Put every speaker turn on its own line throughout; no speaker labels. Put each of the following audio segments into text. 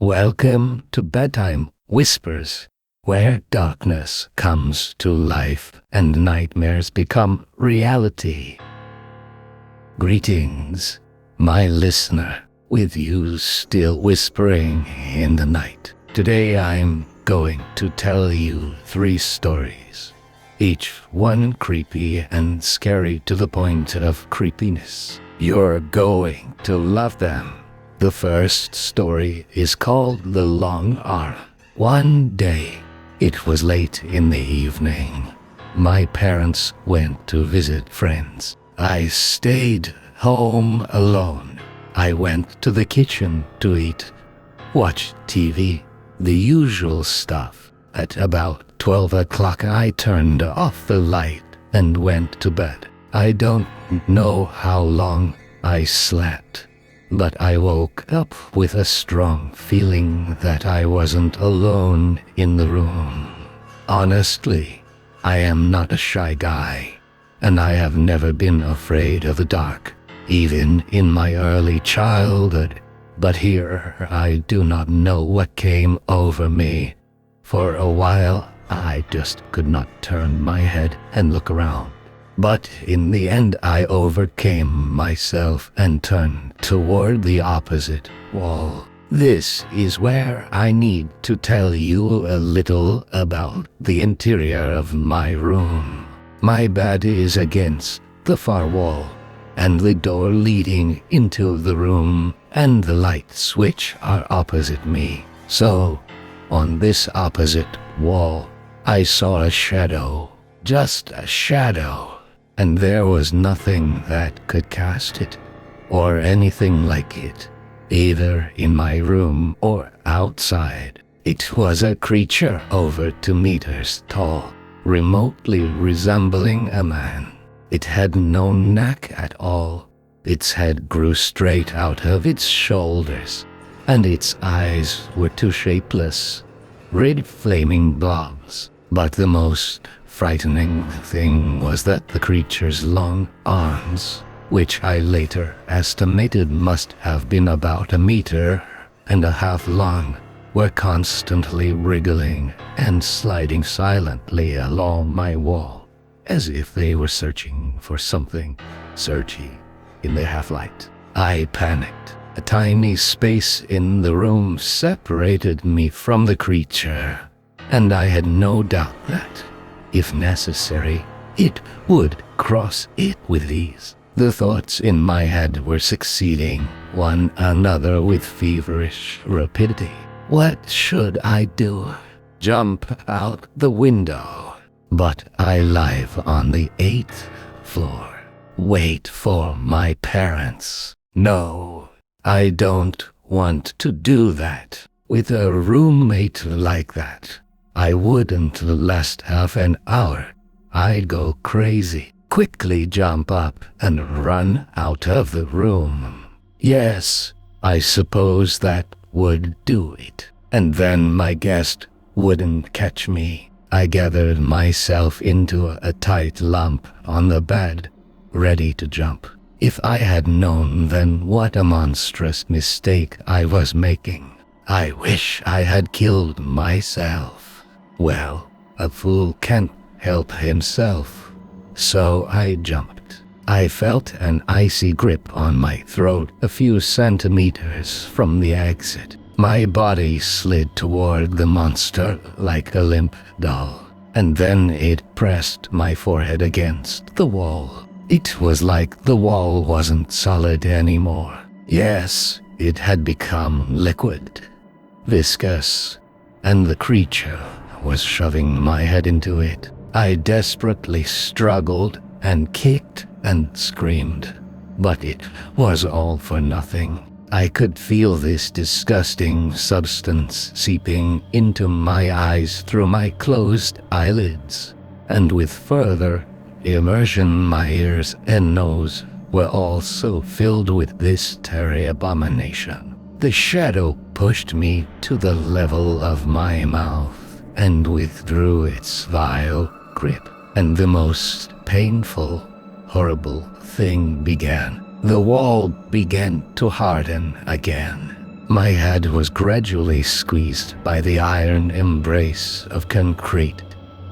Welcome to Bedtime Whispers, where darkness comes to life and nightmares become reality. Greetings, my listener, with you still whispering in the night. Today I'm going to tell you 3 stories, each one creepy and scary to the point of creepiness. You're going to love them. The first story is called The Long Arm. One day, it was late in the evening. My parents went to visit friends. I stayed home alone. I went to the kitchen to eat, watch TV, the usual stuff. At about 12 o'clock I turned off the light and went to bed. I don't know how long I slept, but I woke up with a strong feeling that I wasn't alone in the room. Honestly, I am not a shy guy, and I have never been afraid of the dark, even in my early childhood. But here I do not know what came over me. For a while, I just could not turn my head and look around. But in the end, I overcame myself and turned toward the opposite wall. This is where I need to tell you a little about the interior of my room. My bed is against the far wall, and the door leading into the room and the light switch are opposite me. So, on this opposite wall, I saw a shadow, just a shadow. And there was nothing that could cast it, or anything like it, either in my room or outside. It was a creature over 2 meters tall, remotely resembling a man. It had no neck at all. Its head grew straight out of its shoulders, and its eyes were 2 shapeless, red flaming blobs. But the most frightening thing was that the creature's long arms, which I later estimated must have been about 1.5 meters long, were constantly wriggling and sliding silently along my wall, as if they were searching for something searchy in the half-light. I panicked. A tiny space in the room separated me from the creature, and I had no doubt that, if necessary, it would cross it with ease. The thoughts in my head were succeeding one another with feverish rapidity. What should I do? Jump out the window? But I live on the 8th floor. Wait for my parents? No, I don't want to do that. With a roommate like that, I wouldn't last half an hour. I'd go crazy, quickly jump up and run out of the room. Yes, I suppose that would do it. And then my guest wouldn't catch me. I gathered myself into a tight lump on the bed, ready to jump. If I had known then what a monstrous mistake I was making. I wish I had killed myself. Well, a fool can't help himself. So I jumped. I felt an icy grip on my throat a few centimeters from the exit. My body slid toward the monster like a limp doll, and then it pressed my forehead against the wall. It was like the wall wasn't solid anymore. Yes, it had become liquid, viscous, and the creature was shoving my head into it. I desperately struggled and kicked and screamed, but it was all for nothing. I could feel this disgusting substance seeping into my eyes through my closed eyelids, and with further immersion my ears and nose were also filled with this terry abomination. The shadow pushed me to the level of my mouth and withdrew its vile grip, and the most painful, horrible thing began. The wall began to harden again. My head was gradually squeezed by the iron embrace of concrete.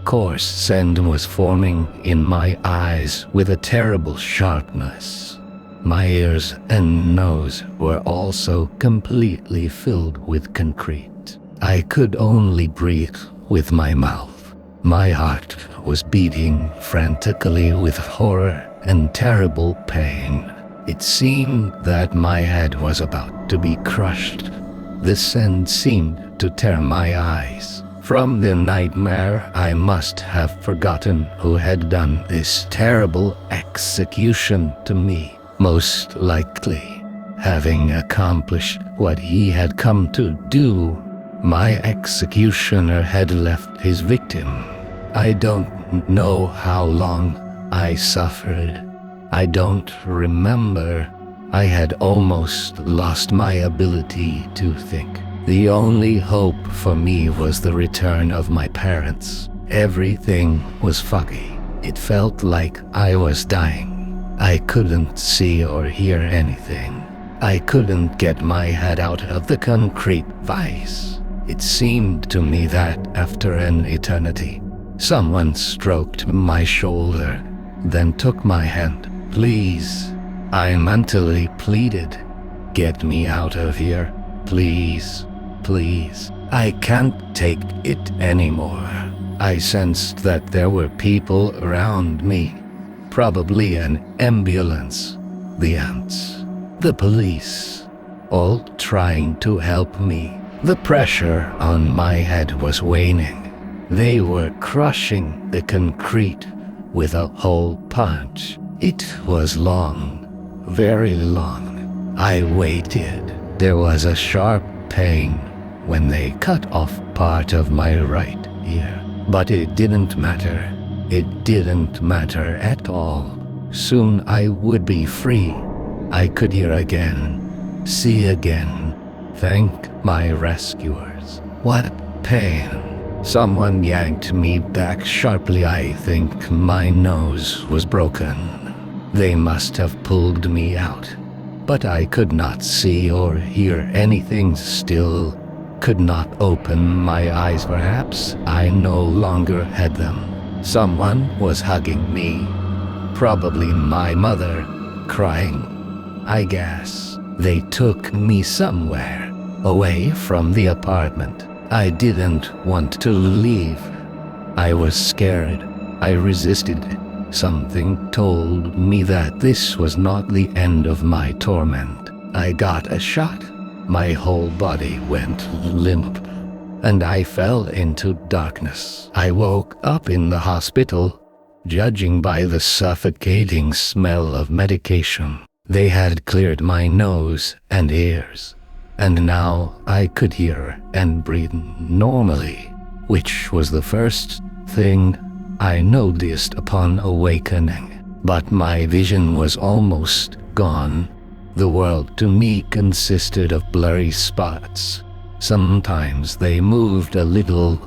Coarse sand was forming in my eyes with a terrible sharpness. My ears and nose were also completely filled with concrete. I could only breathe with my mouth. My heart was beating frantically with horror and terrible pain. It seemed that my head was about to be crushed. The sand seemed to tear my eyes. From the nightmare, I must have forgotten who had done this terrible execution to me. Most likely, having accomplished what he had come to do, my executioner had left his victim. I don't know how long I suffered. I don't remember. I had almost lost my ability to think. The only hope for me was the return of my parents. Everything was foggy. It felt like I was dying. I couldn't see or hear anything. I couldn't get my head out of the concrete vise. It seemed to me that after an eternity, someone stroked my shoulder, then took my hand. "Please," I mentally pleaded. "Get me out of here. Please, please. I can't take it anymore." I sensed that there were people around me. Probably an ambulance, the ants, the police, all trying to help me. The pressure on my head was waning. They were crushing the concrete with a hole punch. It was long, very long. I waited. There was a sharp pain when they cut off part of my right ear. But it didn't matter. It didn't matter at all. Soon I would be free. I could hear again, see again, thank my rescuers. What pain! Someone yanked me back sharply. I think my nose was broken. They must have pulled me out. But I could not see or hear anything still. Could not open my eyes. Perhaps I no longer had them. Someone was hugging me. Probably my mother, crying. I guess they took me somewhere, away from the apartment. I didn't want to leave. I was scared. I resisted. Something told me that this was not the end of my torment. I got a shot. My whole body went limp, and I fell into darkness. I woke up in the hospital, judging by the suffocating smell of medication. They had cleared my nose and ears, and now I could hear and breathe normally, which was the first thing I noticed upon awakening. But my vision was almost gone. The world to me consisted of blurry spots. Sometimes they moved a little,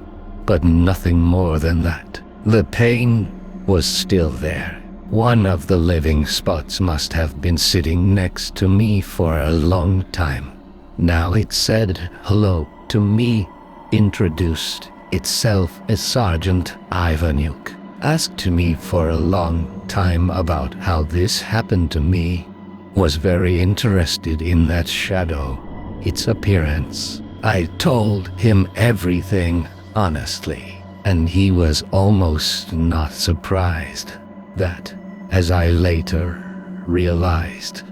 but nothing more than that. The pain was still there. One of the living spots must have been sitting next to me for a long time. Now it said hello to me, introduced itself as Sergeant Ivanuk, asked me for a long time about how this happened to me, was very interested in that shadow, its appearance. I told him everything honestly, and he was almost not surprised. That, as I later realized,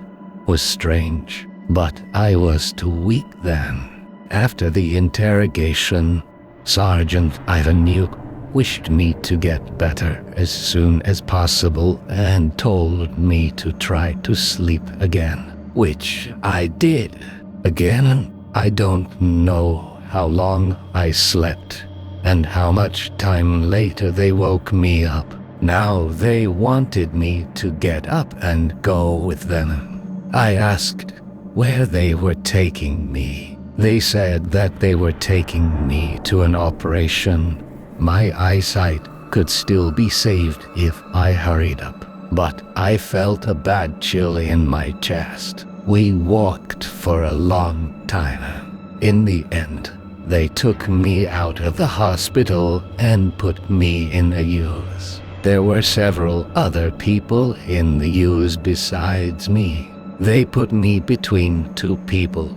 was strange, but I was too weak then. After the interrogation, Sergeant Ivanuk wished me to get better as soon as possible and told me to try to sleep again, which I did. Again, I don't know how long I slept and how much time later they woke me up. Now they wanted me to get up and go with them. I asked where they were taking me. They said that they were taking me to an operation. My eyesight could still be saved if I hurried up, but I felt a bad chill in my chest. We walked for a long time. In the end, they took me out of the hospital and put me in a use. There were several other people in the use besides me. They put me between two people,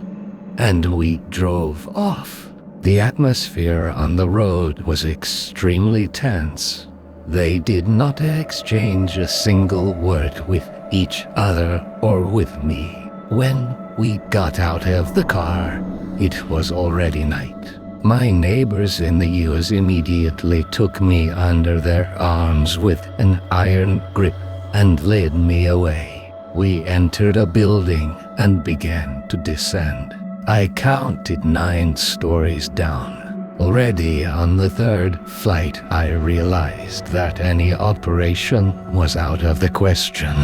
and we drove off. The atmosphere on the road was extremely tense. They did not exchange a single word with each other or with me. When we got out of the car, it was already night. My neighbors in the use immediately took me under their arms with an iron grip and led me away. We entered a building and began to descend. I counted 9 stories down. Already on the 3rd flight, I realized that any operation was out of the question.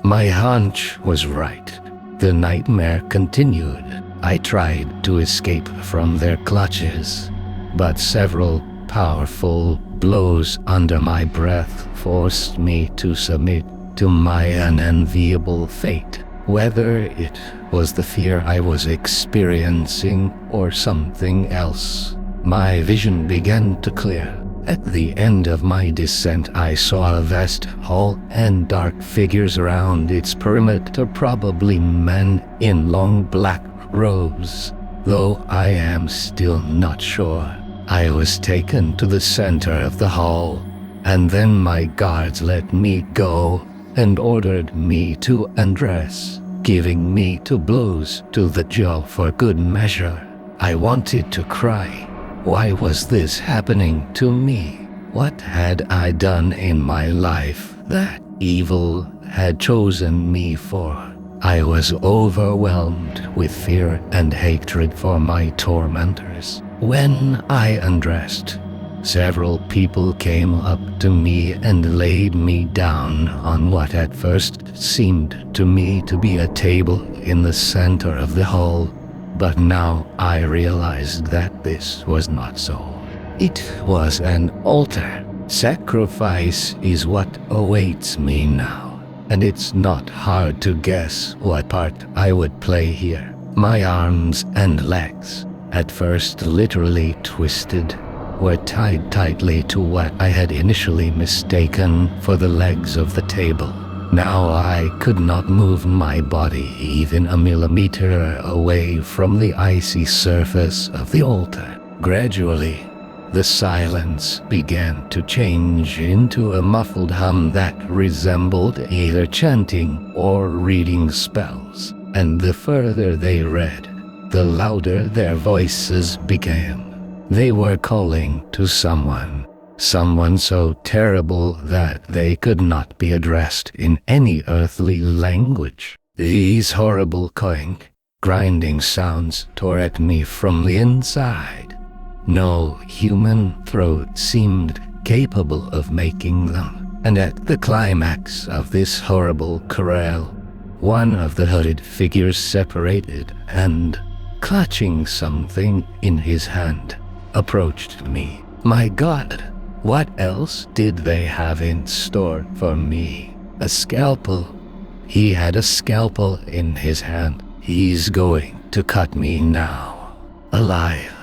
My hunch was right. The nightmare continued. I tried to escape from their clutches, but several powerful blows under my breath forced me to submit to my unenviable fate. Whether it was the fear I was experiencing or something else, my vision began to clear. At the end of my descent, I saw a vast hall and dark figures around its perimeter, probably men in long black robes, though I am still not sure. I was taken to the center of the hall, and then my guards let me go and ordered me to undress, giving me 2 blows to the jaw for good measure. I wanted to cry. Why was this happening to me? What had I done in my life that evil had chosen me for? I was overwhelmed with fear and hatred for my tormentors. When I undressed, several people came up to me and laid me down on what at first seemed to me to be a table in the center of the hall, but now I realized that this was not so. It was an altar. Sacrifice is what awaits me now, and it's not hard to guess what part I would play here. My arms and legs, at first literally twisted, were tied tightly to what I had initially mistaken for the legs of the table. Now I could not move my body even a millimeter away from the icy surface of the altar. Gradually, the silence began to change into a muffled hum that resembled either chanting or reading spells, and the further they read, the louder their voices became. They were calling to someone so terrible that they could not be addressed in any earthly language. These horrible cawing, grinding sounds tore at me from the inside. No human throat seemed capable of making them, and at the climax of this horrible chorale, one of the hooded figures separated and, clutching something in his hand, approached me. My God, what else did they have in store for me? A scalpel. He had a scalpel in his hand. He's going to cut me now. Alive.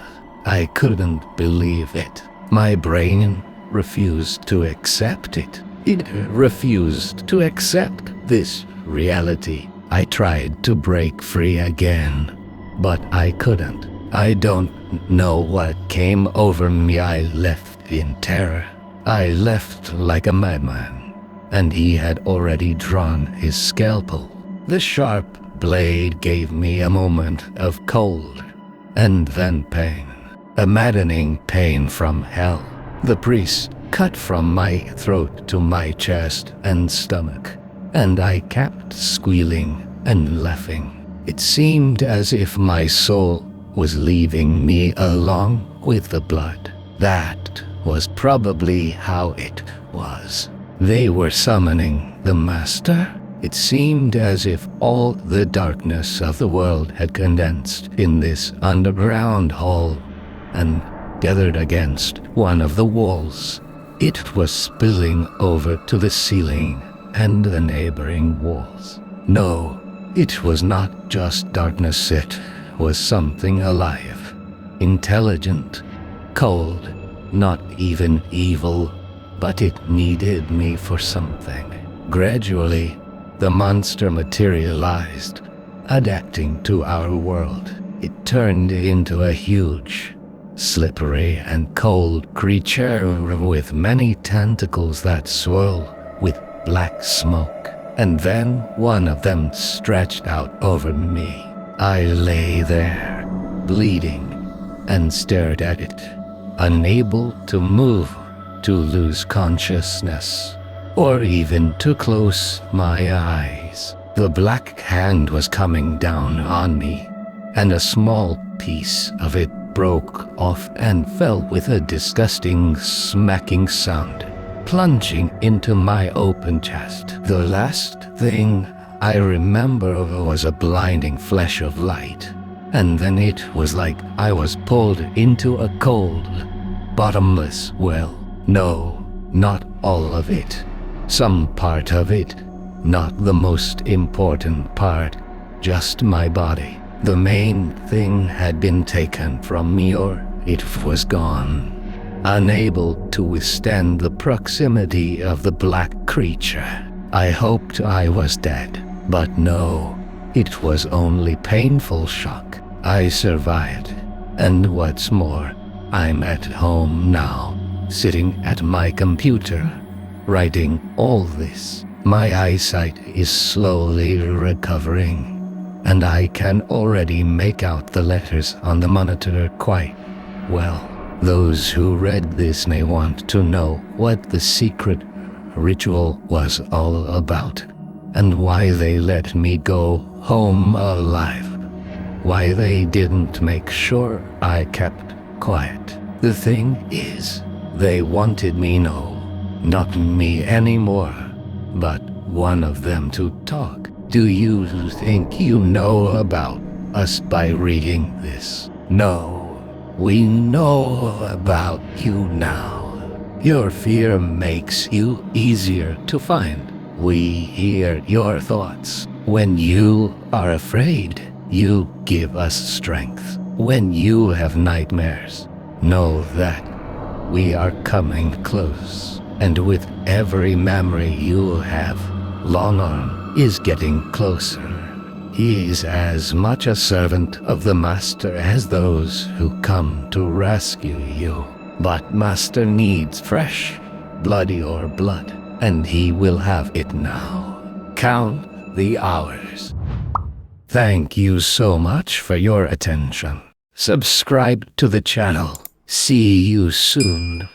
I couldn't believe it. My brain refused to accept it. It refused to accept this reality. I tried to break free again, but I couldn't. I don't know what came over me. I left in terror. I left like a madman, and he had already drawn his scalpel. The sharp blade gave me a moment of cold, and then pain. A maddening pain from hell. The priest cut from my throat to my chest and stomach, and I kept squealing and laughing. It seemed as if my soul was leaving me along with the blood. That was probably how it was. They were summoning the master. It seemed as if all the darkness of the world had condensed in this underground hall and gathered against one of the walls. It was spilling over to the ceiling and the neighboring walls. No, It was not just darkness, it was something alive, intelligent, cold, not even evil, but it needed me for something. Gradually, the monster materialized, adapting to our world. It turned into a huge, slippery and cold creature with many tentacles that swirled with black smoke. And then one of them stretched out over me. I lay there, bleeding, and stared at it, unable to move, to lose consciousness, or even to close my eyes. The black hand was coming down on me, and a small piece of it broke off and fell with a disgusting smacking sound, plunging into my open chest. The last thing I remember was a blinding flash of light, and then it was like I was pulled into a cold, bottomless well. No, not all of it. Some part of it, not the most important part, just my body. The main thing had been taken from me, or it was gone. Unable to withstand the proximity of the black creature, I hoped I was dead, but no, it was only painful shock. I survived, and what's more, I'm at home now, sitting at my computer, writing all this. My eyesight is slowly recovering, and I can already make out the letters on the monitor quite well. Those who read this may want to know what the secret ritual was all about, and why they let me go home alive. Why they didn't make sure I kept quiet. The thing is, they wanted me not me anymore, but one of them to talk. Do you think you know about us by reading this? No, we know about you now. Your fear makes you easier to find. We hear your thoughts. When you are afraid, you give us strength. When you have nightmares, know that we are coming close. And with every memory you have, Longarm is getting closer. He is as much a servant of the Master as those who come to rescue you. But Master needs fresh, bloody or blood, and he will have it now. Count the hours. Thank you so much for your attention. Subscribe to the channel. See you soon.